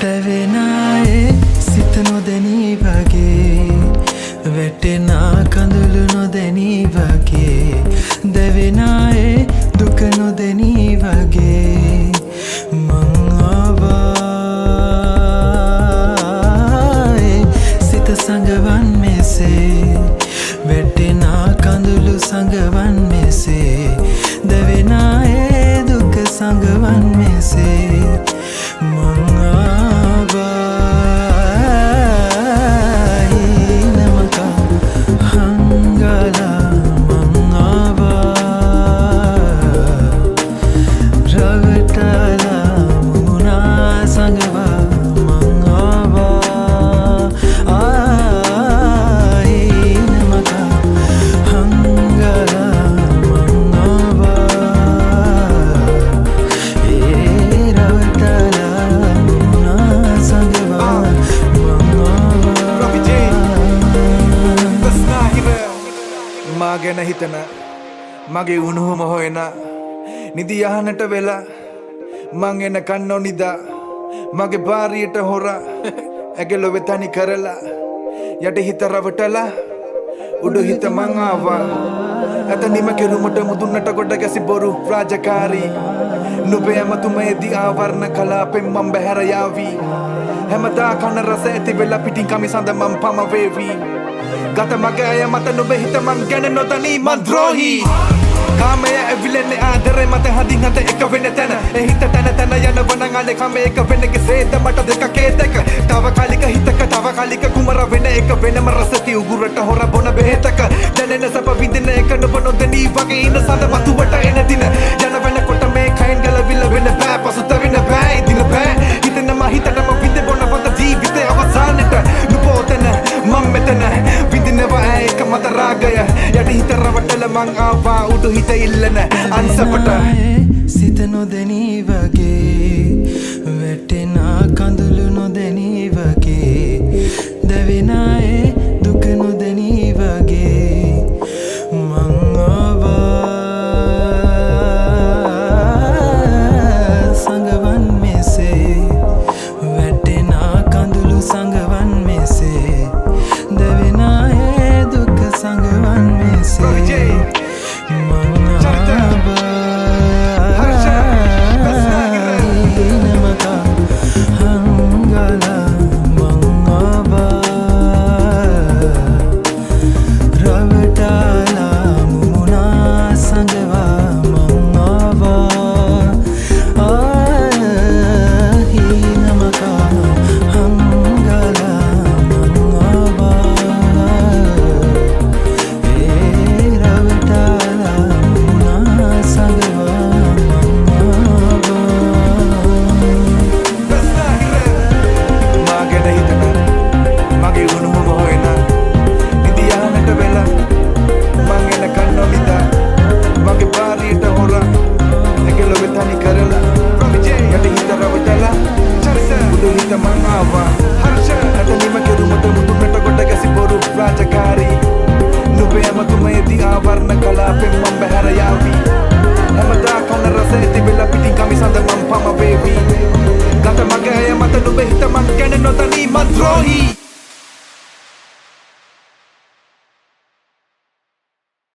තැවෙනායේ සිත නොදැනී වගේ වැටෙනා කඳුළු නොදැනී වගේ දැවෙනායේ දුක නොදැනී වගේ මං ආවායේ සිත සඟවන් මෙසේ වැටෙනා කඳුළු සඟවන් මෙසේ දැවෙනායේ දුක සඟවන් මෙසේ මං ගැන හිතන මගේ උණුහුම හොයන නිදි යහනට වෙලා මං එන කන්නෝ නිදා මගේ බාරියට හොරා ඇගලො වෙතනි කරලා යට හිත රවටලා උඩු හිත මං ආවා ඇතනිම කෙරුමට මුදුන්නට ගොඩ ගැසි බොරු රාජකාරී නුබේ ඇමතුමේදී ආවරණ කලාපෙන් මං බැහැර යාවී හැමදා කන රස ඇති වෙලා පිටින් කමිසඳ මං පම වේවී ගත මගේ අය මත නුබේ හිත මං ගැන නොදනී මං ද්‍රෝහී කාමය ඇවිලෙන්නේ ආදරේ මත හදින් හද එක වෙන තැන ඒ හිත තැන තැන යනවනං අනේ කම එක වෙන කෙසේද මට දෙකක් ඒ දෙක තාවකාලික හිතක තාවකාලික කුමර වෙන එක වෙනම රසති උගුරට හොර බොන බෙහෙතක දැනෙන සප විඳින එක නුඹ නොදනී වගේ ඉන සඳ වතුවට එන දින යන වෙනකොට මේ කයින් ගලවිල වෙන බෑ පසුතැවෙන බෑ ඉදින බෑ හිතෙනම හිතටම විඳ බොන පත ජීවිතේ අවසානෙට නුඹ ඔතන මම මෙතන විඳිනවා ඒක මත රාගය යටි හිත රවටල මං ආවා උඩු හිත ඉල්ලන අන්සපට සිත නොදැනී වගේ වැටෙනා කඳුළු නොදැනී වගේ දැවෙනායේ දුක නොදැනී වගේ මං ආවා සඟවන් මෙසේ වැටෙනා කඳුළු සඟවන් මෙසේ දැවෙනායේ දුක සඟවන් මෙසේ රාජකාරී නුබේ ඇමතුමේදී ආවරණ කලාපෙන් මං බැහැර යාවී හැමදා කන රස ඇති වෙලා පිටින් කමිසඳ